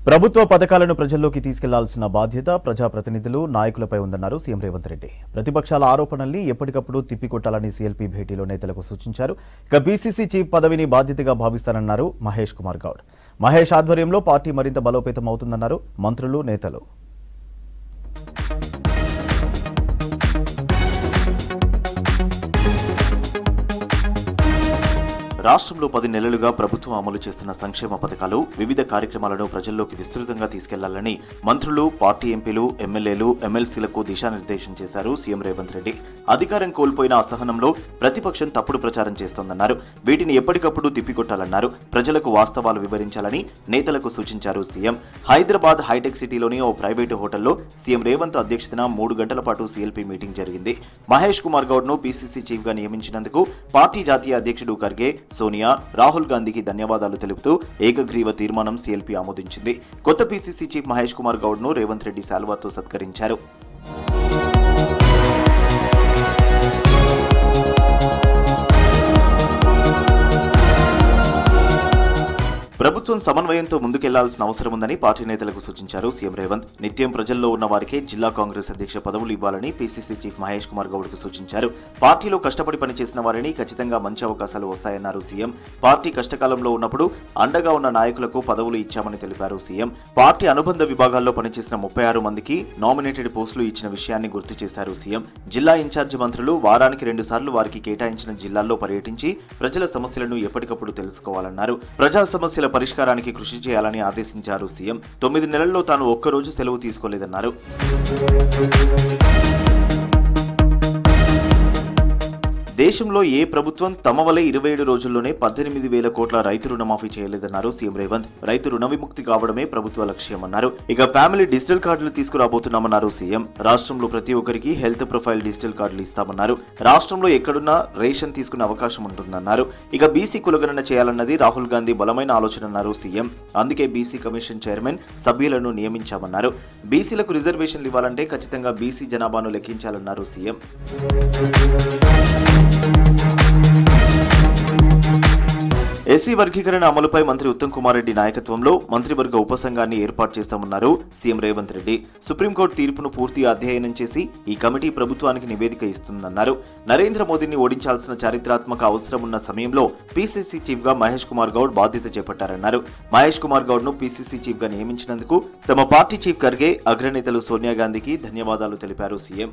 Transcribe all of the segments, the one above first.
ప్రభుత్వ పథకాలను ప్రజల్లోకి తీసుకెళ్లాల్సిన బాధ్యత ప్రజాప్రతినిధులు నాయకులపై ఉందన్నారు సీఎం రేవంత్ రెడ్డి. ప్రతిపక్షాల ఆరోపణల్ని ఎప్పటికప్పుడు తిప్పికొట్టాలని సీఎల్పీ భేటీలో నేతలకు సూచించారు. ఇక బీసీసీ చీఫ్ పదవిని బాధ్యతగా భావిస్తానన్నారు మహేష్ కుమార్ గౌడ్. మహేష్ ఆధ్వర్యంలో పార్టీ మరింత బలోపేతం అవుతుందన్నారు మంత్రులు, నేతలు. రాష్ట్రంలో 10 నెలలుగా ప్రభుత్వం అమలు చేస్తున్న సంక్షేమ పథకాలు, వివిధ కార్యక్రమాలను ప్రజల్లోకి విస్తృతంగా తీసుకెళ్లాలని మంత్రులు, పార్టీ ఎంపీలు, ఎమ్మెల్యేలు, ఎమ్మెల్సీలకు దిశానిర్దేశం చేశారు సీఎం రేవంత్ రెడ్డి. అధికారం కోల్పోయిన అసహనంలో ప్రతిపక్షం తప్పుడు ప్రచారం చేస్తోందన్నారు. వీటిని ఎప్పటికప్పుడు తిప్పికొట్టాలన్నారు. ప్రజలకు వాస్తవాలు వివరించాలని నేతలకు సూచించారు సీఎం. హైదరాబాద్ హైటెక్ సిటీలోని ఓ ప్రైవేటు హోటల్లో సీఎం రేవంత్ అధ్యక్షతన 3 గంటల పాటు సీఎల్పీ మీటింగ్ జరిగింది. మహేష్ కుమార్ గౌడ్ ను పీసీసీ చీఫ్ గా నియమించినందుకు పార్టీ జాతీయ అధ్యక్షుడు ఖర్గే, సోనియా, రాహుల్ గాంధీకి ధన్యవాదాలు తెలుపుతూ ఏకగ్రీవ తీర్మానం సీఎల్పీ ఆమోదించింది. కొత్త పీసీసీ చీఫ్ మహేష్ కుమార్ గౌడ్ ను రేవంత్ రెడ్డి శాల్వాతో సత్కరించారు. ప్రభుత్వం సమన్వయంతో ముందుకెళ్లాల్సిన అవసరం ఉందని పార్టీ నేతలకు సూచించారు సీఎం రేవంత్. నిత్యం ప్రజల్లో ఉన్న వారికే జిల్లా కాంగ్రెస్ అధ్యక్ష పదవులు ఇవ్వాలని పీసీసీ చీఫ్ మహేష్ కుమార్ గౌడ్ కు సూచించారు. పార్టీలో కష్టపడి పనిచేసిన వారిని ఖచ్చితంగా మంచి అవకాశాలు వస్తాయన్నారు సీఎం. పార్టీ కష్టకాలంలో ఉన్నప్పుడు అండగా ఉన్న నాయకులకు పదవులు ఇచ్చామని తెలిపారు సీఎం. పార్టీ అనుబంధ విభాగాల్లో పనిచేసిన 36 మందికి నామినేటెడ్ పోస్టులు ఇచ్చిన విషయాన్ని గుర్తు చేశారు సీఎం. జిల్లా ఇన్ఛార్జి మంత్రులు వారానికి 2 సార్లు వారికి కేటాయించిన జిల్లాల్లో పర్యటించి ప్రజల సమస్యలను ఎప్పటికప్పుడు తెలుసుకోవాలన్నారు. ప్రజా సమస్యల పరిష్కారానికి కృషి చేయాలని ఆదేశించారు సీఎం. 9 నెలల్లో తాను ఒక్కరోజు సెలవు తీసుకోలేదన్నారు. దేశంలో ఏ ప్రభుత్వం తమ వలె 27 రోజుల్లోనే 18,000 కోట్ల రైతు రుణమాఫీ చేయలేదన్నారు సీఎం రేవంత్. రైతు రుణ విముక్తి కావడమే ప్రభుత్వ లక్ష్యమన్నారు. ఇక ఫ్యామిలీ డిజిటల్ కార్డులు తీసుకురాబోతున్నామన్నారు సీఎం. రాష్ట్రంలో ప్రతి ఒక్కరికి హెల్త్ ప్రొఫైల్ డిజిటల్ కార్డులు ఇస్తామన్నారు. రాష్ట్రంలో ఎక్కడున్నా రేషన్ తీసుకునే అవకాశం ఉంటుందన్నారు. ఇక బీసీ కులగణన చేయాలన్నది రాహుల్ గాంధీ బలమైన ఆలోచన అన్నారు సీఎం. అందుకే బీసీ కమిషన్ చైర్మన్ సభ్యులను నియమించామన్నారు. బీసీలకు రిజర్వేషన్లు ఇవ్వాలంటే ఖచ్చితంగా బీసీ జనాభాను లెక్కించాలన్నారు సీఎం. ఎస్సీ వర్గీకరణ అమలుపై మంత్రి ఉత్తమ్ కుమార్ రెడ్డి నాయకత్వంలో మంత్రివర్గ ఉపసంఘాన్ని ఏర్పాటు చేస్తామన్నారు సీఎం రేవంత్ రెడ్డి. సుప్రీంకోర్టు తీర్పును పూర్తిగా అధ్యయనం చేసి ఈ కమిటీ ప్రభుత్వానికి నివేదిక ఇస్తుందన్నారు. నరేంద్ర మోదీని ఓడించాల్సిన చారిత్రాత్మక అవసరం ఉన్న సమయంలో పీసీసీ చీఫ్ గా మహేష్ కుమార్ గౌడ్ బాధ్యత చేపట్టారన్నారు. మహేష్ కుమార్ గౌడ్ ను పీసీసీ చీఫ్ గా నియమించినందుకు తమ పార్టీ చీఫ్ ఖర్గే, అగ్రనేతలు సోనియా గాంధీకి ధన్యవాదాలు తెలిపారు సీఎం.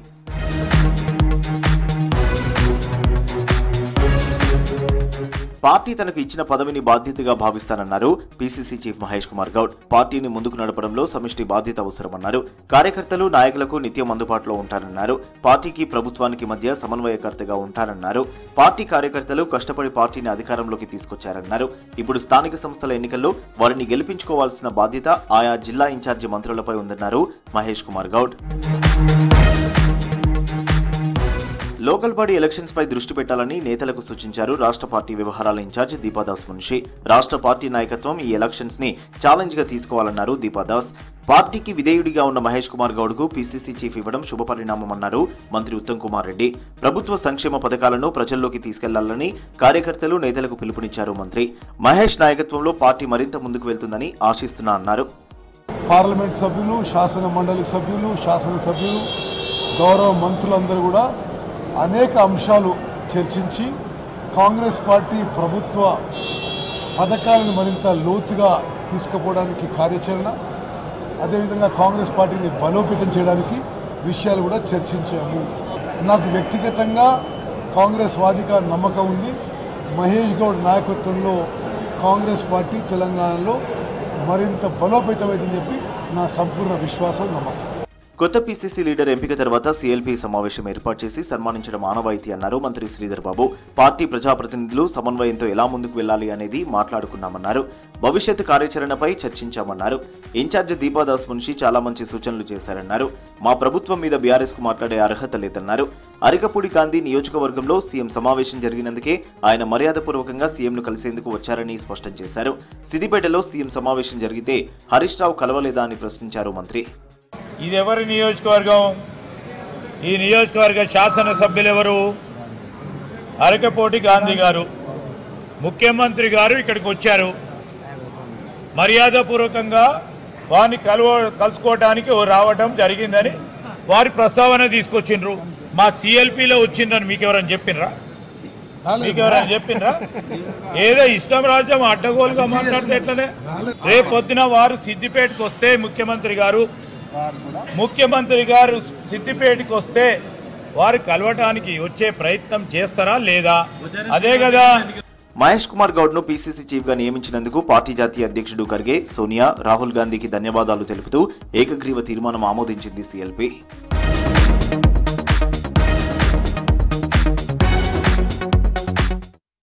పార్టీ తనకు ఇచ్చిన పదవిని బాధ్యతగా భావిస్తానన్నారు పీసీసీ చీఫ్ మహేష్ కుమార్ గౌడ్. పార్టీని ముందుకు నడపడంలో సమిష్టి బాధ్యత అవసరమన్నారు. కార్యకర్తలు, నాయకులకు నిత్యం అందుబాటులో ఉంటారన్నారు. పార్టీకి, ప్రభుత్వానికి మధ్య సమన్వయకర్తగా ఉంటారన్నారు. పార్టీ కార్యకర్తలు కష్టపడి పార్టీని అధికారంలోకి తీసుకొచ్చారన్నారు. ఇప్పుడు స్థానిక సంస్థల ఎన్నికల్లో వారిని గెలిపించుకోవాల్సిన బాధ్యత ఆయా జిల్లా ఇన్ఛార్జి మంత్రులపై ఉందన్నారు Mahesh Kumar Goud. Local body elections పై దృష్టి పెట్టాలని నేతలకు సూచించారు రాష్ట్ర పార్టీ వ్యవహారాల ఇన్ఛార్జ్ దీపాదాస్ మున్షి. రాష్ట్ర పార్టీ నాయకత్వం ఈ ఎలక్షన్స్ ని ఛాలెంజ్ గా తీసుకోవాలన్నారు దీపాదాస్. పార్టీకి విధేయుడిగా ఉన్న మహేష్ కుమార్ గౌడ్ కు పీసీసీ చీఫ్ ఇవ్వడం శుభపరిణామమన్నారు మంత్రి ఉత్తమ్ కుమార్ రెడ్డి. ప్రభుత్వ సంక్షేమ పథకాలను ప్రజల్లోకి తీసుకెళ్లాలని కార్యకర్తలు, నేతలకు పిలుపునిచ్చారు మంత్రి. మహేష్ నాయకత్వంలో పార్టీ మరింత ముందుకు వెళ్తుందని ఆశిస్తున్నా అన్నారు. పార్లమెంట్ సభ్యులు, శాసన మండలి సభ్యులు, శాసనసభ్యులు, గౌరవ మంత్రులందరూ కూడా అనేక అంశాలు చర్చించి కాంగ్రెస్ పార్టీ ప్రభుత్వ పథకాలను మరింత లోతుగా తీసుకుపోవడానికి కార్యాచరణ, అదేవిధంగా కాంగ్రెస్ పార్టీని బలోపేతం చేయడానికి విషయాలు కూడా చర్చించాము. నాకు వ్యక్తిగతంగా కాంగ్రెస్ వాదిగా నమ్మకం ఉంది. మహేష్ గౌడ్ నాయకత్వంలో కాంగ్రెస్ పార్టీ తెలంగాణలో మరింత బలోపేతమైందని చెప్పి నా సంపూర్ణ విశ్వాసం, నమ్మకం. కొత్త పీసీసీ లీడర్ ఎంపిక తర్వాత సీఎల్పీ సమావేశం ఏర్పాటు చేసి సన్మానించడం ఆనవాయితీ అన్నారు మంత్రి శ్రీధర్ బాబు. పార్టీ ప్రజాప్రతినిధులు సమన్వయంతో ఎలా ముందుకు వెళ్లాలి అనేది మాట్లాడుకున్నామన్నారు. భవిష్యత్తు కార్యాచరణపై చర్చించామన్నారు. ఇన్ఛార్జి దీపాదాస్ మున్షి చాలా మంచి సూచనలు చేశారన్నారు. మా ప్రభుత్వం మీద బీఆర్ఎస్ కు మాట్లాడే అర్హత లేదన్నారు. అరికపూడి గాంధీ నియోజకవర్గంలో సీఎం సమావేశం జరిగినందుకే ఆయన మర్యాదపూర్వకంగా సీఎంను కలిసేందుకు వచ్చారని స్పష్టం చేశారు. సిద్దిపేటలో సీఎం సమావేశం జరిగితే హరీష్ రావు కలవలేదా అని ప్రశ్నించారు మంత్రి. ఇది ఎవరి నియోజకవర్గం? ఈ నియోజకవర్గ శాసనసభ్యులు ఎవరు? అరకపూడి గాంధీ గారు. ముఖ్యమంత్రి గారు ఇక్కడికి వచ్చారు. మర్యాదపూర్వకంగా వారిని కలుసుకోవడానికి రావడం జరిగిందని వారి ప్రస్తావన తీసుకొచ్చిండ్రు. మా సిఎల్పిలో వచ్చిండ్రని మీకెవరైనా చెప్పిండ్రా? ఏదో ఇష్టం రాజ్యం అడ్డగోలుగా మాట్లాడితే ఎట్లనే? రేపు పొద్దున వారు సిద్దిపేటకు వస్తే ముఖ్యమంత్రి గారు సిద్దిపేటకు వస్తే వారు కలవటానికి వచ్చే ప్రయత్నం చేస్తారా లేదా? అదే కదా. మహేష్ కుమార్ గౌడ్ ను పీసీసీ చీఫ్ గా నియమించినందుకు పార్టీ జాతీయ అధ్యక్షుడు ఖర్గే, సోనియా, రాహుల్ గాంధీకి ధన్యవాదాలు తెలుపుతూ ఏకగ్రీవ తీర్మానం ఆమోదించింది సీఎల్పీ.